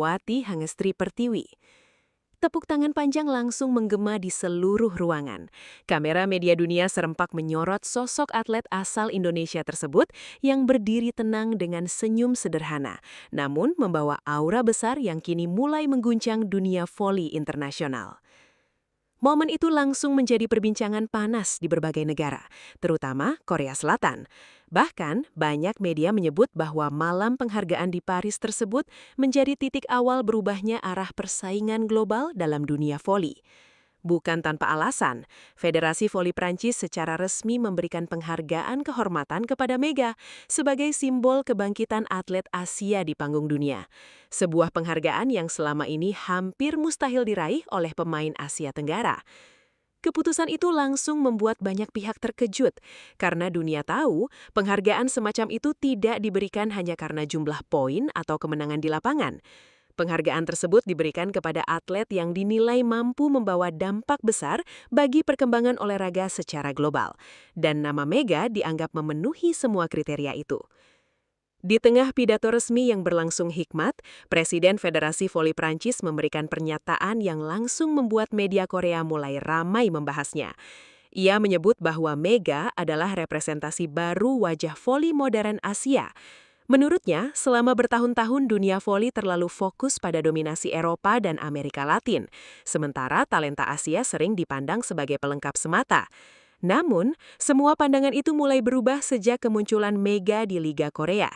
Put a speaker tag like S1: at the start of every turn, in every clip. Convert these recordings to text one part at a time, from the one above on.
S1: Wati Hangestri Pertiwi. Tepuk tangan panjang langsung menggema di seluruh ruangan. Kamera media dunia serempak menyorot sosok atlet asal Indonesia tersebut yang berdiri tenang dengan senyum sederhana, namun membawa aura besar yang kini mulai mengguncang dunia voli internasional. Momen itu langsung menjadi perbincangan panas di berbagai negara, terutama Korea Selatan. Bahkan, banyak media menyebut bahwa malam penghargaan di Paris tersebut menjadi titik awal berubahnya arah persaingan global dalam dunia voli. Bukan tanpa alasan, Federasi Voli Prancis secara resmi memberikan penghargaan kehormatan kepada Mega sebagai simbol kebangkitan atlet Asia di panggung dunia. Sebuah penghargaan yang selama ini hampir mustahil diraih oleh pemain Asia Tenggara. Keputusan itu langsung membuat banyak pihak terkejut, karena dunia tahu penghargaan semacam itu tidak diberikan hanya karena jumlah poin atau kemenangan di lapangan. Penghargaan tersebut diberikan kepada atlet yang dinilai mampu membawa dampak besar bagi perkembangan olahraga secara global. Dan nama Mega dianggap memenuhi semua kriteria itu. Di tengah pidato resmi yang berlangsung hikmat, Presiden Federasi Voli Prancis memberikan pernyataan yang langsung membuat media Korea mulai ramai membahasnya. Ia menyebut bahwa Mega adalah representasi baru wajah voli modern Asia. Menurutnya, selama bertahun-tahun dunia voli terlalu fokus pada dominasi Eropa dan Amerika Latin, sementara talenta Asia sering dipandang sebagai pelengkap semata. Namun, semua pandangan itu mulai berubah sejak kemunculan Mega di Liga Korea.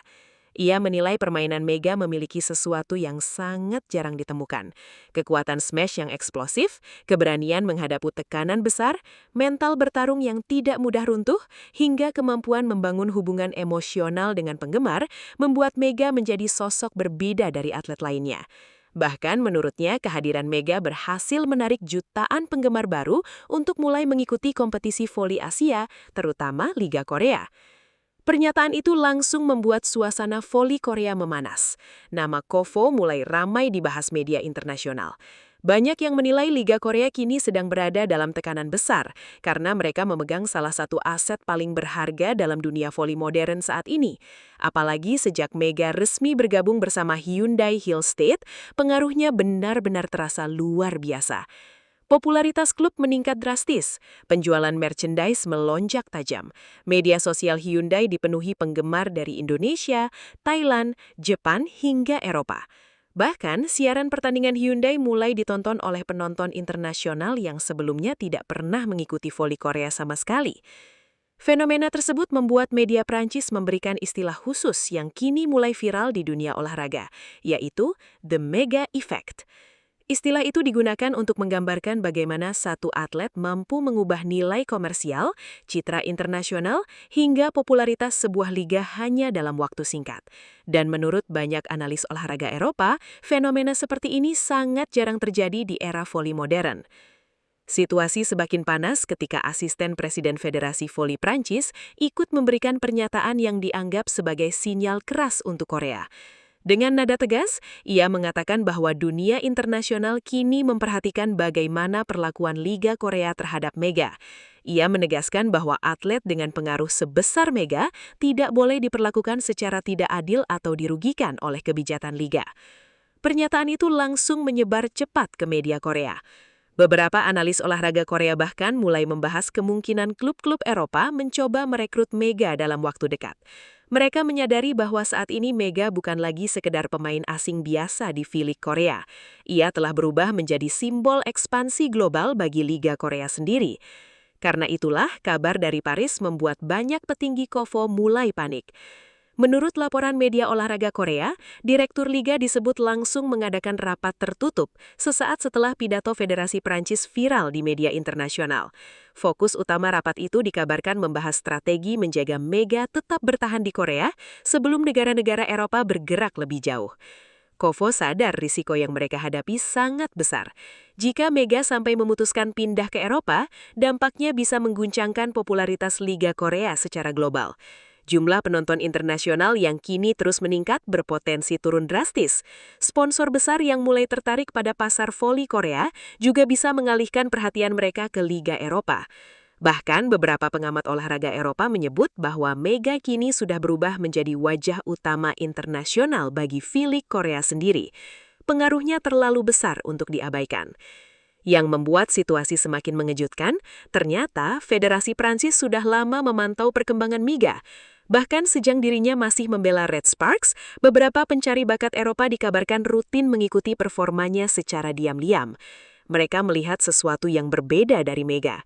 S1: Ia menilai permainan Mega memiliki sesuatu yang sangat jarang ditemukan. Kekuatan smash yang eksplosif, keberanian menghadapi tekanan besar, mental bertarung yang tidak mudah runtuh, hingga kemampuan membangun hubungan emosional dengan penggemar, membuat Mega menjadi sosok berbeda dari atlet lainnya. Bahkan menurutnya kehadiran Mega berhasil menarik jutaan penggemar baru untuk mulai mengikuti kompetisi voli Asia, terutama Liga Korea. Pernyataan itu langsung membuat suasana voli Korea memanas. Nama Kovo mulai ramai dibahas media internasional. Banyak yang menilai Liga Korea kini sedang berada dalam tekanan besar karena mereka memegang salah satu aset paling berharga dalam dunia voli modern saat ini. Apalagi sejak Mega resmi bergabung bersama Hyundai Hill State, pengaruhnya benar-benar terasa luar biasa. Popularitas klub meningkat drastis, penjualan merchandise melonjak tajam. Media sosial Hyundai dipenuhi penggemar dari Indonesia, Thailand, Jepang, hingga Eropa. Bahkan, siaran pertandingan Hyundai mulai ditonton oleh penonton internasional yang sebelumnya tidak pernah mengikuti voli Korea sama sekali. Fenomena tersebut membuat media Prancis memberikan istilah khusus yang kini mulai viral di dunia olahraga, yaitu The Mega Effect. Istilah itu digunakan untuk menggambarkan bagaimana satu atlet mampu mengubah nilai komersial, citra internasional, hingga popularitas sebuah liga hanya dalam waktu singkat. Dan menurut banyak analis olahraga Eropa, fenomena seperti ini sangat jarang terjadi di era voli modern. Situasi semakin panas ketika asisten Presiden Federasi Voli Prancis ikut memberikan pernyataan yang dianggap sebagai sinyal keras untuk Korea. Dengan nada tegas, ia mengatakan bahwa dunia internasional kini memperhatikan bagaimana perlakuan Liga Korea terhadap Mega. Ia menegaskan bahwa atlet dengan pengaruh sebesar Mega tidak boleh diperlakukan secara tidak adil atau dirugikan oleh kebijakan Liga. Pernyataan itu langsung menyebar cepat ke media Korea. Beberapa analis olahraga Korea bahkan mulai membahas kemungkinan klub-klub Eropa mencoba merekrut Mega dalam waktu dekat. Mereka menyadari bahwa saat ini Mega bukan lagi sekedar pemain asing biasa di V-League Korea. Ia telah berubah menjadi simbol ekspansi global bagi Liga Korea sendiri. Karena itulah, kabar dari Paris membuat banyak petinggi Kovo mulai panik. Menurut laporan media olahraga Korea, Direktur Liga disebut langsung mengadakan rapat tertutup sesaat setelah pidato Federasi Prancis viral di media internasional. Fokus utama rapat itu dikabarkan membahas strategi menjaga Mega tetap bertahan di Korea sebelum negara-negara Eropa bergerak lebih jauh. Kovo sadar risiko yang mereka hadapi sangat besar. Jika Mega sampai memutuskan pindah ke Eropa, dampaknya bisa mengguncangkan popularitas Liga Korea secara global. Jumlah penonton internasional yang kini terus meningkat berpotensi turun drastis. Sponsor besar yang mulai tertarik pada pasar voli Korea juga bisa mengalihkan perhatian mereka ke Liga Eropa. Bahkan beberapa pengamat olahraga Eropa menyebut bahwa Mega kini sudah berubah menjadi wajah utama internasional bagi V-League Korea sendiri. pengaruhnya terlalu besar untuk diabaikan. Yang membuat situasi semakin mengejutkan, ternyata Federasi Prancis sudah lama memantau perkembangan Mega. Bahkan sejak dirinya masih membela Red Sparks, beberapa pencari bakat Eropa dikabarkan rutin mengikuti performanya secara diam-diam. Mereka melihat sesuatu yang berbeda dari Mega.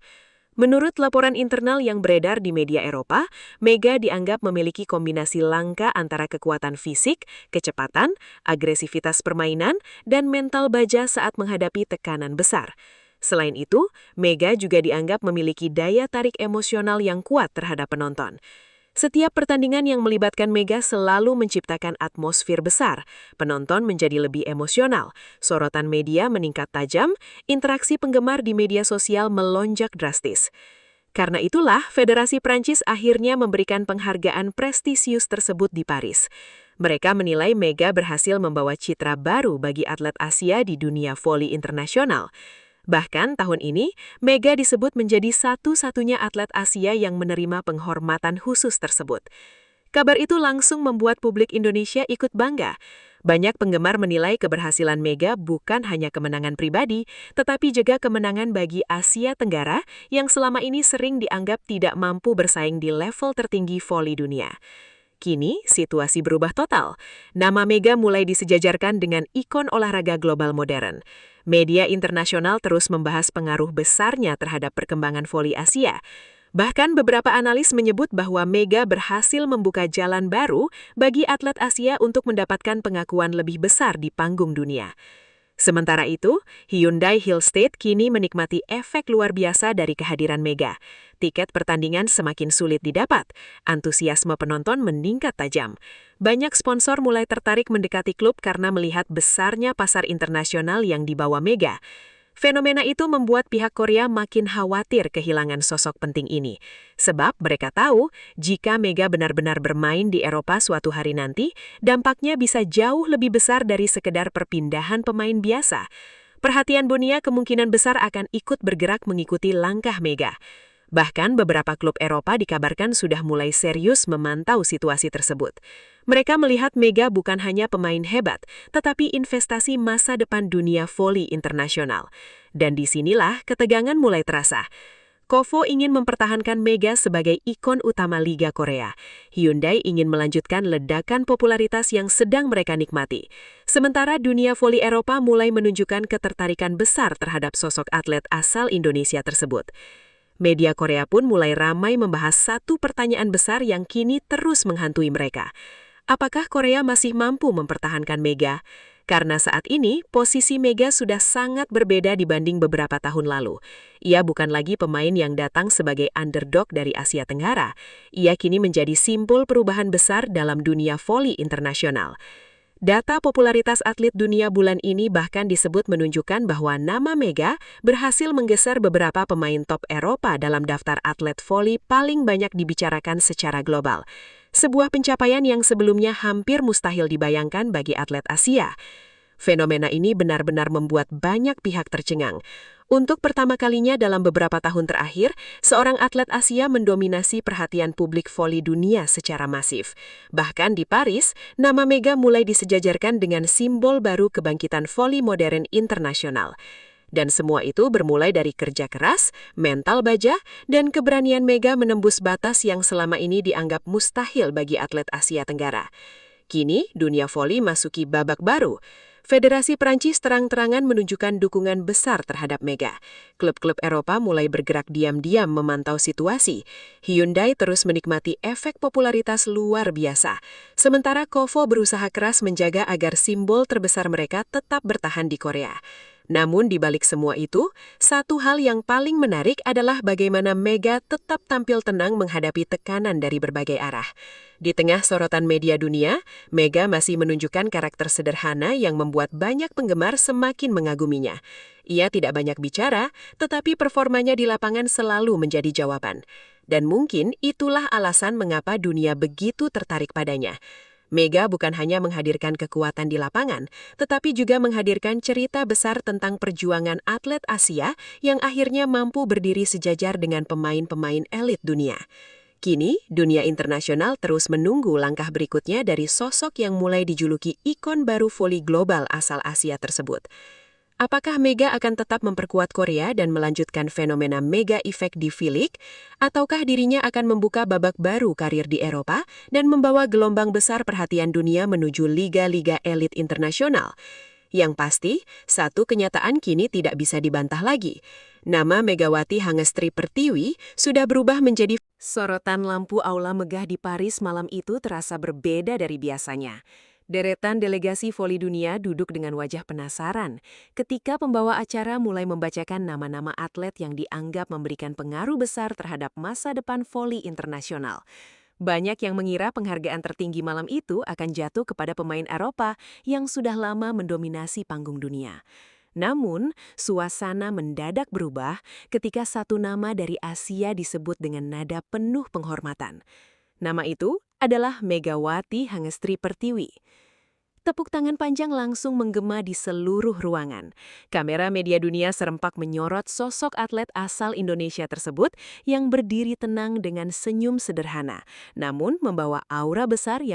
S1: Menurut laporan internal yang beredar di media Eropa, Mega dianggap memiliki kombinasi langka antara kekuatan fisik, kecepatan, agresivitas permainan, dan mental baja saat menghadapi tekanan besar. Selain itu, Mega juga dianggap memiliki daya tarik emosional yang kuat terhadap penonton. Setiap pertandingan yang melibatkan Mega selalu menciptakan atmosfer besar. Penonton menjadi lebih emosional, sorotan media meningkat tajam, interaksi penggemar di media sosial melonjak drastis. Karena itulah, Federasi Prancis akhirnya memberikan penghargaan prestisius tersebut di Paris. Mereka menilai Mega berhasil membawa citra baru bagi atlet Asia di dunia voli internasional. Bahkan tahun ini, Mega disebut menjadi satu-satunya atlet Asia yang menerima penghormatan khusus tersebut. Kabar itu langsung membuat publik Indonesia ikut bangga. Banyak penggemar menilai keberhasilan Mega bukan hanya kemenangan pribadi, tetapi juga kemenangan bagi Asia Tenggara yang selama ini sering dianggap tidak mampu bersaing di level tertinggi voli dunia. Kini, situasi berubah total. Nama Mega mulai disejajarkan dengan ikon olahraga global modern. Media internasional terus membahas pengaruh besarnya terhadap perkembangan voli Asia. Bahkan beberapa analis menyebut bahwa Mega berhasil membuka jalan baru bagi atlet Asia untuk mendapatkan pengakuan lebih besar di panggung dunia. Sementara itu, Hyundai Hill State kini menikmati efek luar biasa dari kehadiran Mega. Tiket pertandingan semakin sulit didapat, antusiasme penonton meningkat tajam. Banyak sponsor mulai tertarik mendekati klub karena melihat besarnya pasar internasional yang dibawa Mega. Fenomena itu membuat pihak Korea makin khawatir kehilangan sosok penting ini. Sebab mereka tahu, jika Mega benar-benar bermain di Eropa suatu hari nanti, dampaknya bisa jauh lebih besar dari sekedar perpindahan pemain biasa. Perhatian dunia kemungkinan besar akan ikut bergerak mengikuti langkah Mega. Bahkan beberapa klub Eropa dikabarkan sudah mulai serius memantau situasi tersebut. Mereka melihat Mega bukan hanya pemain hebat, tetapi investasi masa depan dunia voli internasional. Dan disinilah ketegangan mulai terasa. Kovo ingin mempertahankan Mega sebagai ikon utama Liga Korea. Hyundai ingin melanjutkan ledakan popularitas yang sedang mereka nikmati. Sementara dunia voli Eropa mulai menunjukkan ketertarikan besar terhadap sosok atlet asal Indonesia tersebut. Media Korea pun mulai ramai membahas satu pertanyaan besar yang kini terus menghantui mereka. Apakah Korea masih mampu mempertahankan Mega? Karena saat ini, posisi Mega sudah sangat berbeda dibanding beberapa tahun lalu. Ia bukan lagi pemain yang datang sebagai underdog dari Asia Tenggara. Ia kini menjadi simbol perubahan besar dalam dunia voli internasional. Data popularitas atlet dunia bulan ini bahkan disebut menunjukkan bahwa nama Mega berhasil menggeser beberapa pemain top Eropa dalam daftar atlet voli paling banyak dibicarakan secara global. Sebuah pencapaian yang sebelumnya hampir mustahil dibayangkan bagi atlet Asia. Fenomena ini benar-benar membuat banyak pihak tercengang. Untuk pertama kalinya dalam beberapa tahun terakhir, seorang atlet Asia mendominasi perhatian publik voli dunia secara masif. Bahkan di Paris, nama Mega mulai disejajarkan dengan simbol baru kebangkitan voli modern internasional. Dan semua itu bermulai dari kerja keras, mental baja, dan keberanian Mega menembus batas yang selama ini dianggap mustahil bagi atlet Asia Tenggara. Kini, dunia voli masuki babak baru. Federasi Prancis terang-terangan menunjukkan dukungan besar terhadap Mega. Klub-klub Eropa mulai bergerak diam-diam memantau situasi. Hyundai terus menikmati efek popularitas luar biasa. Sementara Kovo berusaha keras menjaga agar simbol terbesar mereka tetap bertahan di Korea. Namun di balik semua itu, satu hal yang paling menarik adalah bagaimana Mega tetap tampil tenang menghadapi tekanan dari berbagai arah. Di tengah sorotan media dunia, Mega masih menunjukkan karakter sederhana yang membuat banyak penggemar semakin mengaguminya. Ia tidak banyak bicara, tetapi performanya di lapangan selalu menjadi jawaban. Dan mungkin itulah alasan mengapa dunia begitu tertarik padanya. Mega bukan hanya menghadirkan kekuatan di lapangan, tetapi juga menghadirkan cerita besar tentang perjuangan atlet Asia yang akhirnya mampu berdiri sejajar dengan pemain-pemain elit dunia. Kini, dunia internasional terus menunggu langkah berikutnya dari sosok yang mulai dijuluki ikon baru voli global asal Asia tersebut. Apakah Mega akan tetap memperkuat Korea dan melanjutkan fenomena mega effect di V-League? Ataukah dirinya akan membuka babak baru karir di Eropa dan membawa gelombang besar perhatian dunia menuju liga-liga elit internasional? Yang pasti, satu kenyataan kini tidak bisa dibantah lagi. Nama Megawati Hangestri Pertiwi sudah berubah menjadi sorotan lampu aula megah di Paris malam itu terasa berbeda dari biasanya. Deretan delegasi voli dunia duduk dengan wajah penasaran ketika pembawa acara mulai membacakan nama-nama atlet yang dianggap memberikan pengaruh besar terhadap masa depan voli internasional. Banyak yang mengira penghargaan tertinggi malam itu akan jatuh kepada pemain Eropa yang sudah lama mendominasi panggung dunia. Namun, suasana mendadak berubah ketika satu nama dari Asia disebut dengan nada penuh penghormatan. Nama itu adalah Megawati Hangestri Pertiwi. Tepuk tangan panjang langsung menggema di seluruh ruangan. Kamera media dunia serempak menyorot sosok atlet asal Indonesia tersebut yang berdiri tenang dengan senyum sederhana, namun membawa aura besar yang